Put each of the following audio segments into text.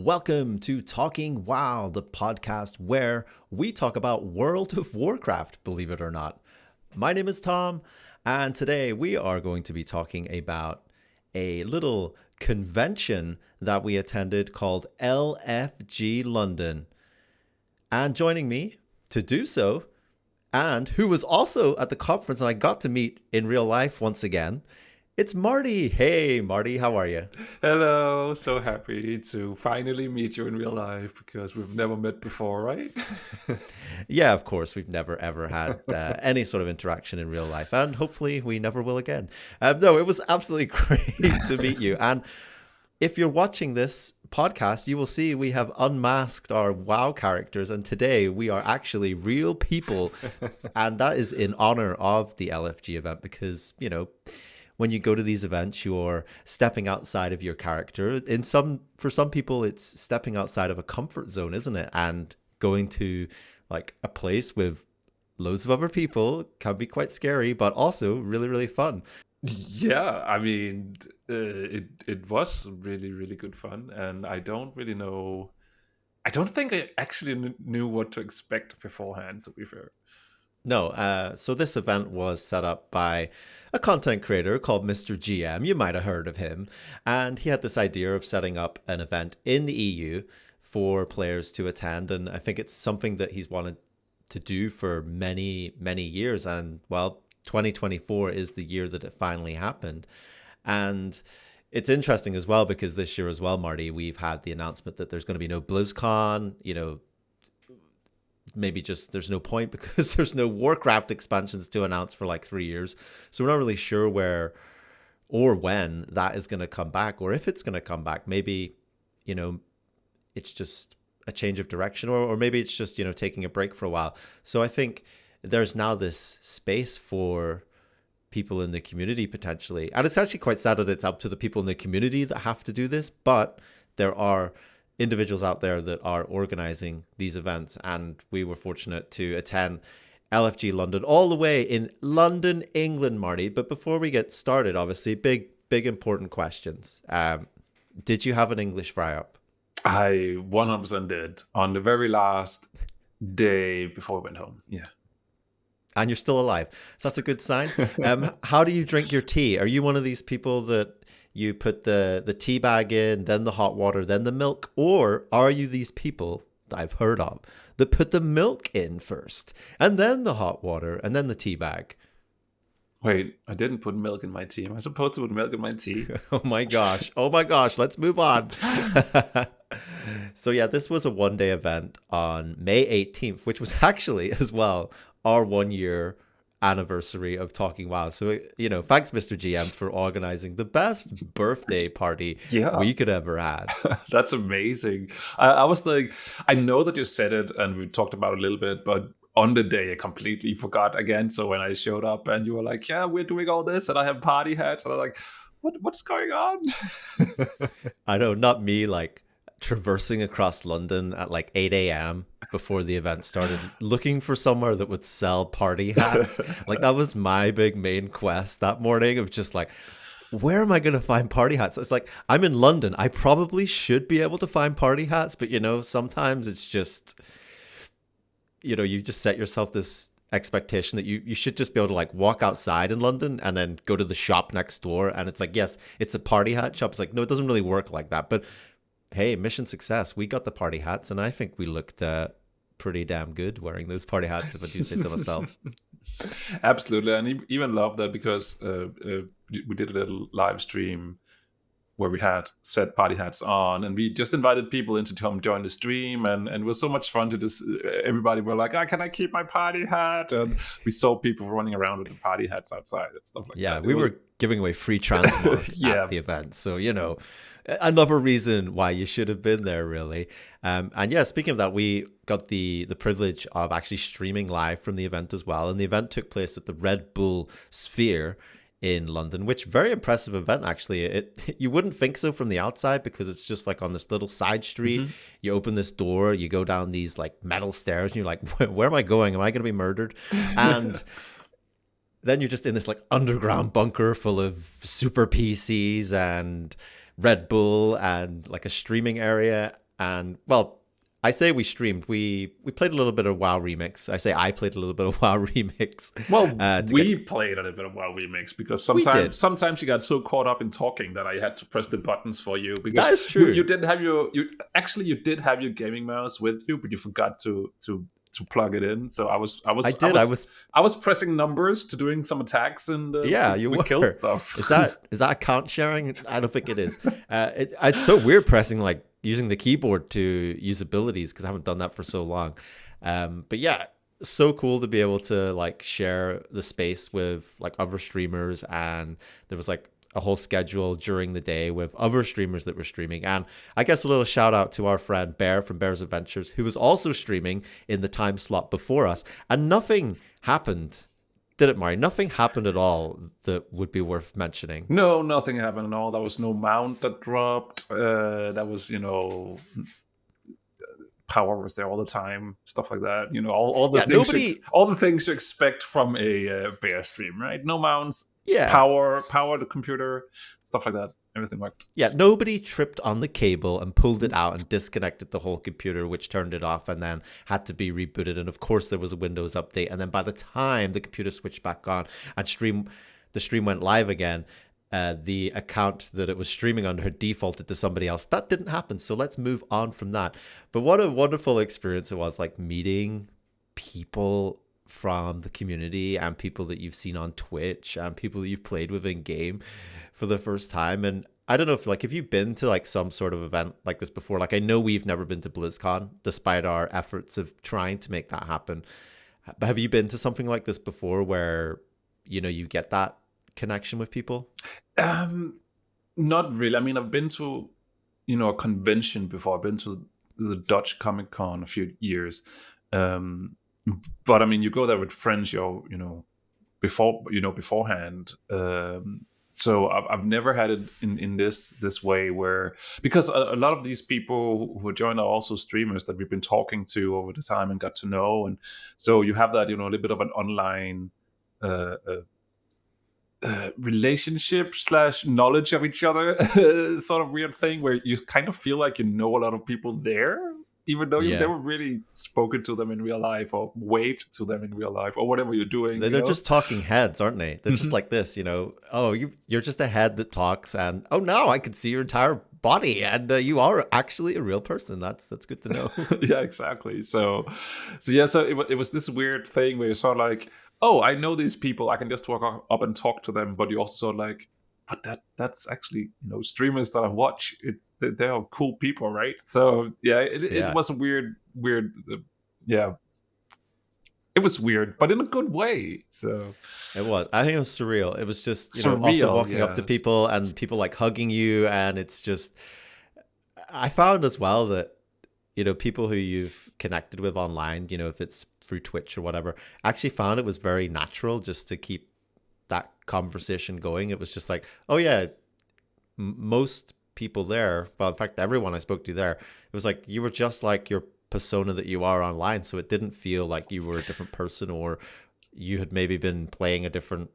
welcome to Talking WoW, the podcast where we talk about World of Warcraft, believe it or not. My name is Tom, and today we are going to be talking about a little convention that we attended called LFG London. And joining me to do so, and who was also at the conference and I got to meet in real life once again, it's Marty. Hey, Marty, how are you? Hello, so happy to finally meet you in real life because we've never met before, right? Yeah, of course, we've never ever had any sort of interaction in real life, and hopefully we never will again. No, it was absolutely great to meet you. And if you're watching this podcast, you will see we have unmasked our WoW characters, and today we are actually real people, and that is in honor of the LFG event because, you know, when you go to these events, you're stepping outside of your character. For some people, it's stepping outside of a comfort zone, isn't it? And going to like a place with loads of other people can be quite scary, but also really, really fun. Yeah, I mean, it was really good fun, and I don't really know. I don't think I actually knew what to expect beforehand, to be fair. No, so this event was set up by a content creator called Mr. GM. You might have heard of him. And he had this idea of setting up an event in the EU for players to attend. And I think it's something that he's wanted to do for many, many years. And well, 2024 is the year that it finally happened. And it's interesting as well because this year as well, Marty, we've had the announcement that there's going to be no BlizzCon, you know, maybe just there's no point because there's no Warcraft expansions to announce for like 3 years. So we're not really sure where or when that is going to come back or if it's going to come back. Maybe, you know, it's just a change of direction or maybe it's just, you know, taking a break for a while. So I think there's now this space for people in the community potentially. And it's actually quite sad that it's up to the people in the community that have to do this, but there are individuals out there that are organizing these events, and we were fortunate to attend LFG London all the way in London, England, Marty. But before we get started, obviously, big important questions. Did you have an English fry-up? I 100% did on the very last day before we went home. Yeah. And you're still alive. So that's a good sign. How do you drink your tea? Are you one of these people that you put the tea bag in, then the hot water, then the milk? Or are you these people that I've heard of that put the milk in first, and then the hot water, and then the tea bag? Wait, I didn't put milk in my tea. Am I supposed to put milk in my tea? Oh my gosh. Let's move on. So yeah, this was a one-day event on May 18th, which was actually as well our 1 year anniversary of Talking WoW. So, you know, thanks, Mr. GM, for organizing the best birthday party we could ever have. That's amazing. I was like, I know that you said it and we talked about it a little bit, but on the day I completely forgot again. So when I showed up and you were like, yeah, we're doing all this and I have party hats, and I'm like, what's going on? I know, not me like traversing across London at like 8 a.m. before the event started, looking for somewhere that would sell party hats. Like that was my big main quest that morning of just like, where am I going to find party hats? It's like, I'm in London. I probably should be able to find party hats, but you know, sometimes it's just, you know, you just set yourself this expectation that you should just be able to like walk outside in London and then go to the shop next door. And it's like, yes, it's a party hat shop. It's like, no, it doesn't really work like that. But hey, mission success. We got the party hats, and I think we looked pretty damn good wearing those party hats, if I do say so myself. Absolutely. And I even love that because we did a little live stream where we had set party hats on, and we just invited people in to come join the stream, and it was so much fun to just, everybody were like, can I keep my party hat? And we saw people running around with the party hats outside and stuff like that. Yeah, we were giving away free transport at the event. So, you know, another reason why you should have been there, really. And yeah, speaking of that, we got the privilege of actually streaming live from the event as well. And the event took place at the Red Bull Sphere in London, which very impressive event, actually. You wouldn't think so from the outside because it's just like on this little side street. Mm-hmm. You open this door, you go down these like metal stairs, and you're like, where am I going? Am I going to be murdered? And then you're just in this like underground bunker full of super PCs and Red Bull and like a streaming area. And well, I say we streamed. We played a little bit of WoW Remix. I say I played a little bit of WoW Remix. Well, we played a little bit of WoW Remix because sometimes you got so caught up in talking that I had to press the buttons for you because that is true. You didn't have you did have your gaming mouse with you, but you forgot to plug it in. So I was pressing numbers to doing some attacks and we killed stuff. Is that account sharing? I don't think it is. It's so weird pressing like using the keyboard to use abilities because I haven't done that for so long. But yeah, so cool to be able to like share the space with like other streamers, and there was like a whole schedule during the day with other streamers that were streaming. And I guess a little shout out to our friend Bear from Bear's Adventures, who was also streaming in the time slot before us, and nothing happened. Did it, Mari? Nothing happened at all that would be worth mentioning. No, nothing happened at all. There was no mount that dropped. That was, power was there all the time, stuff like that. All the things you expect from a bear stream, right? No mounts, power the computer, stuff like that. Everything worked. Yeah, nobody tripped on the cable and pulled it out and disconnected the whole computer, which turned it off and then had to be rebooted. And of course, there was a Windows update. And then by the time the computer switched back on and the stream went live again, the account that it was streaming under had defaulted to somebody else. That didn't happen. So let's move on from that. But what a wonderful experience it was, like meeting people from the community and people that you've seen on Twitch and people that you've played with in game for the first time. And I don't know if you've been to like some sort of event like this before. Like I know we've never been to BlizzCon despite our efforts of trying to make that happen. But have you been to something like this before where you get that connection with people? Not really. I mean, I've been to a convention before. I've been to the Dutch Comic Con a few years. But I mean, you go there with friends, beforehand. So I've never had it in this way where, because a lot of these people who join are also streamers that we've been talking to over the time and got to know, and so you have that a little bit of an online relationship / knowledge of each other sort of weird thing where you kind of feel like a lot of people there, even though you've never really spoken to them in real life or waved to them in real life or whatever you're doing. They're just talking heads, aren't they? They're just like this, oh, you're just a head that talks, and oh, now I can see your entire body, and you are actually a real person. That's good to know. Yeah, exactly. So it was this weird thing where you're sort of like, oh, I know these people, I can just walk up and talk to them, but you also sort of like, but that's actually streamers that I watch. They are cool people, right? So it was a weird it was weird, but in a good way. So it was. I think it was surreal. It was just also walking up to people and people like hugging you, and it's just. I found as well that people who you've connected with online, if it's through Twitch or whatever, actually found it was very natural just to keep that conversation going. It was just like, oh yeah, most people there, well, in fact, everyone I spoke to there, it was like you were just like your persona that you are online. So it didn't feel like you were a different person or you had maybe been playing a different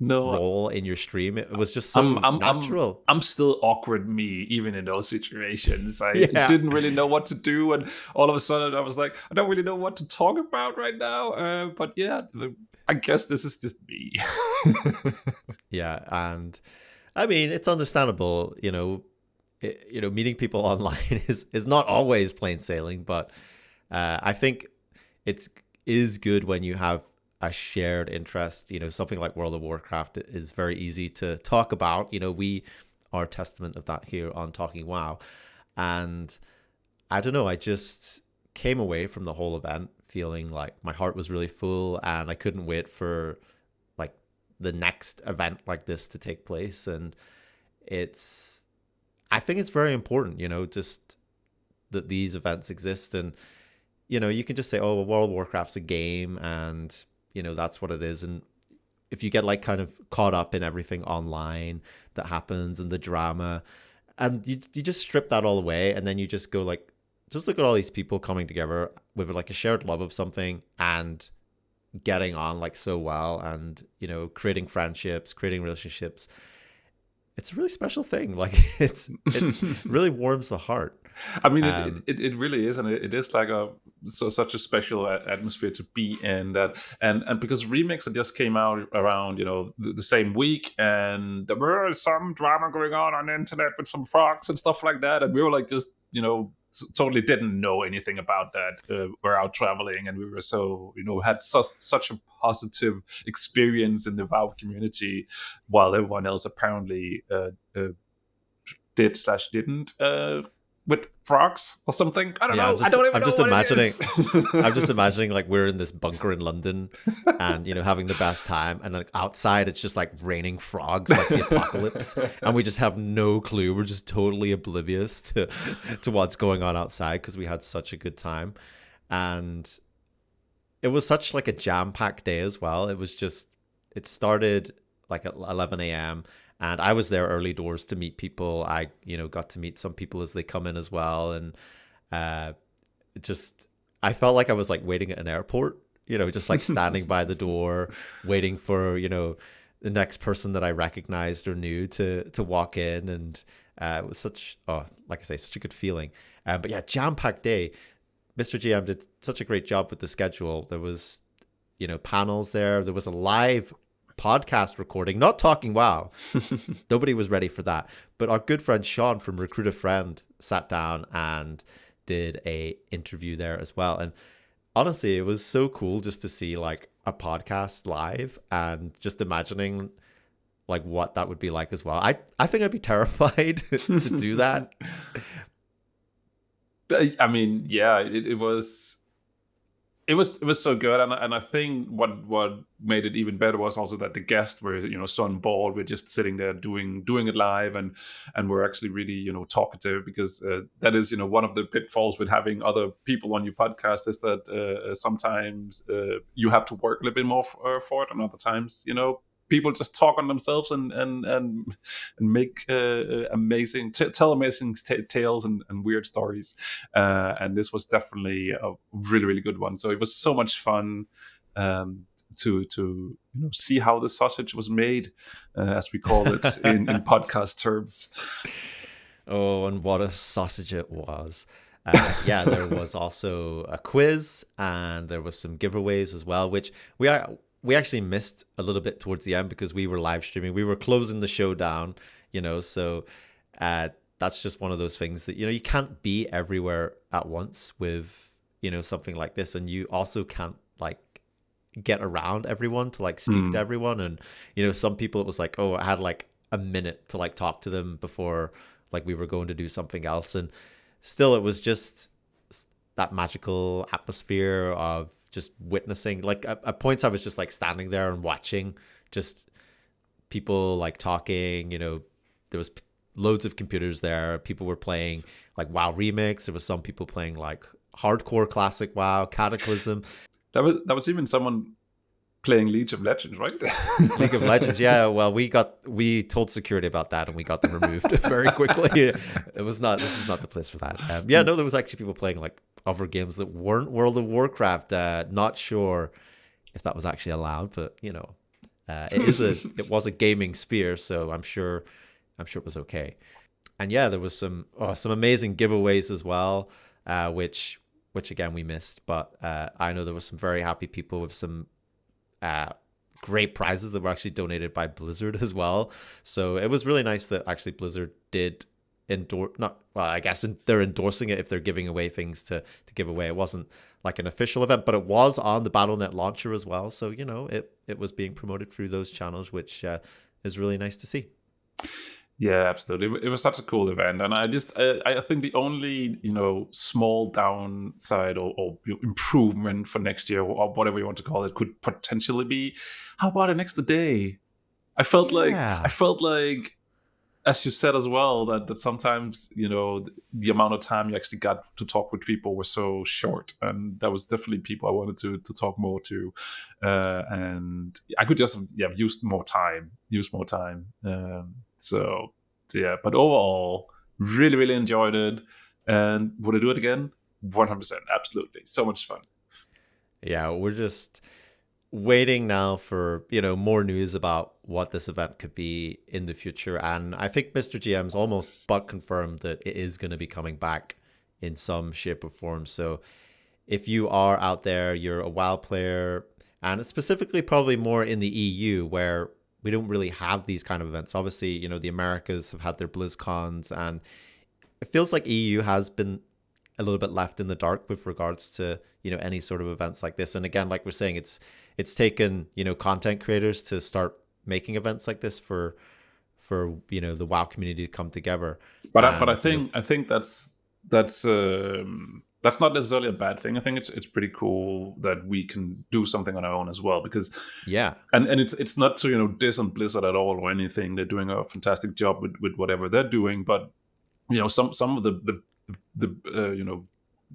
role in your stream. It was just so natural. I'm still awkward me, even in those situations. I didn't really know what to do, and all of a sudden I was like, I don't really know what to talk about right now. But yeah, I guess this is just me. Yeah, and I mean, it's understandable. Meeting people online is not always plain sailing, but I think it is good when you have a shared interest. Something like World of Warcraft is very easy to talk about. We are a testament of that here on Talking WoW. And I don't know, I just came away from the whole event feeling like my heart was really full, and I couldn't wait for like the next event like this to take place. And I think it's very important, just that these events exist. And, you can just say, oh, well, World of Warcraft's a game, and that's what it is. And if you get like kind of caught up in everything online that happens and the drama, and you just strip that all away, and then you just go like, just look at all these people coming together with like a shared love of something and getting on like so well, and creating friendships, creating relationships. It's a really special thing. Like it really warms the heart. I mean, Um, it really is, and it is like such a special atmosphere to be in. That and because Remix had just came out around the same week, and there was some drama going on the internet with some frogs and stuff like that, and we were like just totally didn't know anything about that. We're out traveling, and we were so had such a positive experience in the WoW community, while everyone else apparently didn't with frogs or something. I don't yeah, know. I don't even I'm know just what it imagining, is. I'm just imagining like we're in this bunker in London, and having the best time, and like outside it's just like raining frogs, like the apocalypse, and we just have no clue. We're just totally oblivious to what's going on outside because we had such a good time, and it was such like a jam-packed day as well. It started like at 11 a.m. and I was there early doors to meet people. I got to meet some people as they come in as well, and uh it just I felt like I was like waiting at an airport, just like standing by the door waiting for the next person that I recognized or knew to walk in, and it was such, like I say, such a good feeling. But yeah, jam-packed day. Mr. GM did such a great job with the schedule. There was, panels there. There was a live podcast recording, not talking WoW. Nobody was ready for that. But our good friend Sean from Recruit a Friend sat down and did a interview there as well. And honestly, it was so cool just to see like a podcast live, and just imagining like what that would be like as well. I think I'd be terrified to do that. I mean, yeah, it was so good, and I think what made it even better was also that the guests were so on board. We're just sitting there doing it live, and we're actually really talkative, because that is one of the pitfalls with having other people on your podcast, is that sometimes you have to work a little bit more for it, and other times people just talk on themselves and make amazing tell amazing tales and weird stories, and this was definitely a really, really good one. So it was so much fun to see how the sausage was made, as we call it in podcast terms. Oh, and what a sausage it was. Yeah, there was also a quiz, and there was some giveaways as well, which we actually missed a little bit towards the end because we were live streaming. We were closing the show down, so that's just one of those things that, you can't be everywhere at once with, something like this. And you also can't like get around everyone to like speak to everyone. And, some people, it was like, oh, I had like a minute to like talk to them before like we were going to do something else. And still, it was just that magical atmosphere of just witnessing. Like at points I was just like standing there and watching just people like talking. There was loads of computers there. People were playing like WoW Remix. There was some people playing like hardcore classic WoW, Cataclysm. That was even someone playing League of Legends, right? League of Legends, yeah. Well, we told security about that, and we got them removed very quickly. This was not the place for that. Yeah, no, there was actually people playing like other games that weren't World of Warcraft. Not sure if that was actually allowed, but it was a gaming sphere, so I'm sure it was okay. And yeah, there was some amazing giveaways as well, which again we missed. But I know there was some very happy people with some great prizes that were actually donated by Blizzard as well. So it was really nice that actually Blizzard did endorse, not, well, I guess they're endorsing it if they're giving away things to give away. It wasn't like an official event, but it was on the Battle.net launcher as well. So, it was being promoted through those channels, which is really nice to see. Yeah, absolutely. It was such a cool event, and I think the only small downside or improvement for next year, or whatever you want to call it, could potentially be, how about an extra day? I felt like, as you said as well, that sometimes the amount of time you actually got to talk with people was so short, and that was definitely people I wanted to talk more to, and I could just use more time. So yeah, but overall, really, really enjoyed it. And would I do it again? 100%, absolutely. So much fun. Yeah, we're just waiting now for more news about what this event could be in the future. And I think Mr. GM's almost but confirmed that it is going to be coming back in some shape or form. So if you are out there, you're a WoW player, and it's specifically probably more in the EU where we don't really have these kind of events. Obviously, you know, the Americas have had their BlizzCons, and it feels like EU has been a little bit left in the dark with regards to, you know, any sort of events like this. And again, like we're saying, it's taken, you know, content creators to start making events like this for you know, the WoW community to come together. But I think that's not necessarily a bad thing. I think it's pretty cool that we can do something on our own as well, because and it's not to, you know, diss on Blizzard at all or anything. They're doing a fantastic job with whatever they're doing, but you know, some of the you know,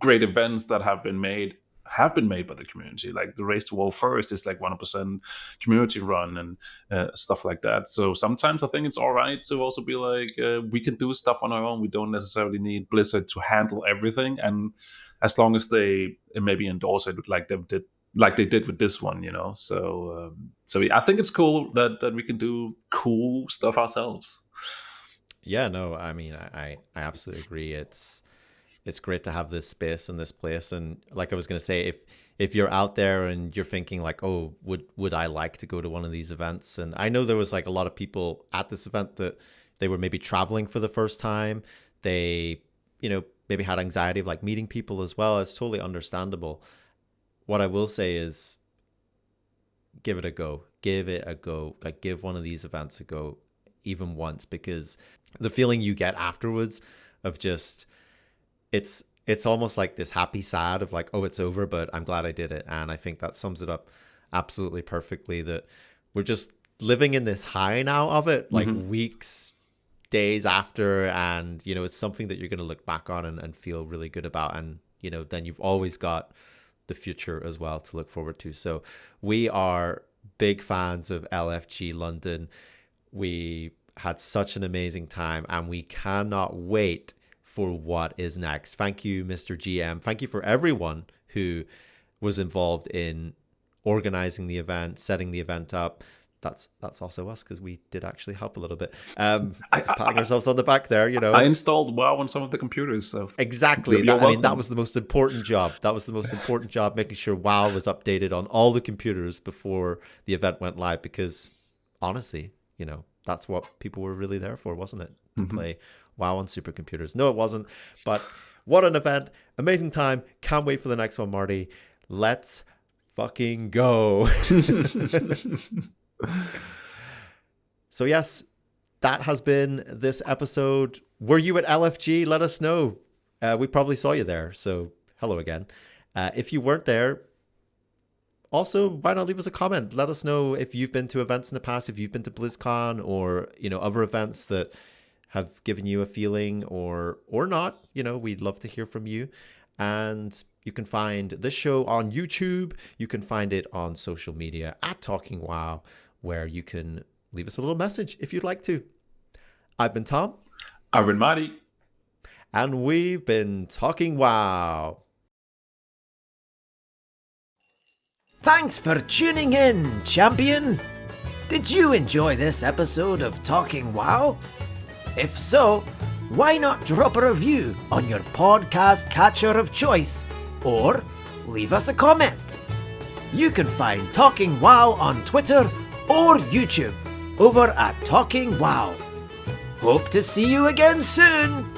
great events that have been made by the community. Like the Race to WoW First is like 100% community run and stuff like that. So sometimes I think it's all right to also be like, we can do stuff on our own. We don't necessarily need Blizzard to handle everything, and as long as they maybe endorse it like they did with this one, you know. So yeah, I think it's cool that we can do cool stuff ourselves. Yeah, no, I mean, I absolutely agree. It's great to have this space and this place. And like I was going to say, if you're out there and you're thinking like, oh, would I like to go to one of these events? And I know there was like a lot of people at this event that they were maybe traveling for the first time. They, you know, maybe had anxiety of like meeting people as well. It's totally understandable. What I will say is give it a go. Give it a go. Like, give one of these events a go even once, because the feeling you get afterwards of just, it's almost like this happy sad of like, oh, it's over, but I'm glad I did it. And I think that sums it up absolutely perfectly, that we're just living in this high now of it, like weeks, days after, and you know, it's something that you're going to look back on and feel really good about. And you know, then you've always got the future as well to look forward to. So we are big fans of LFG London. We had such an amazing time, and we cannot wait for what is next. Thank you, Mr. GM. Thank you for everyone who was involved in organizing the event, setting the event up. That's also us, because we did actually help a little bit. Just patting ourselves on the back there, you know. I installed WoW on some of the computers. So exactly. I mean, that was the most important job. Making sure WoW was updated on all the computers before the event went live, because honestly, you know, that's what people were really there for, wasn't it? To play WoW on supercomputers. No, it wasn't. But what an event. Amazing time. Can't wait for the next one, Marty. Let's fucking go. So yes, that has been this episode. Were you at LFG? Let us know. We probably saw you there, so hello again. If you weren't there, also, why not leave us a comment? Let us know if you've been to events in the past, if you've been to BlizzCon, or you know, other events that have given you a feeling or not. You know, we'd love to hear from you. And you can find this show on YouTube. You can find it on social media at Talking WoW, where you can leave us a little message if you'd like to. I've been Tom. I've been Marty. And we've been Talking WoW. Thanks for tuning in, champion. Did you enjoy this episode of Talking WoW? If so, why not drop a review on your podcast catcher of choice, or leave us a comment. You can find Talking WoW on Twitter or YouTube over at Talking WoW. Hope to see you again soon.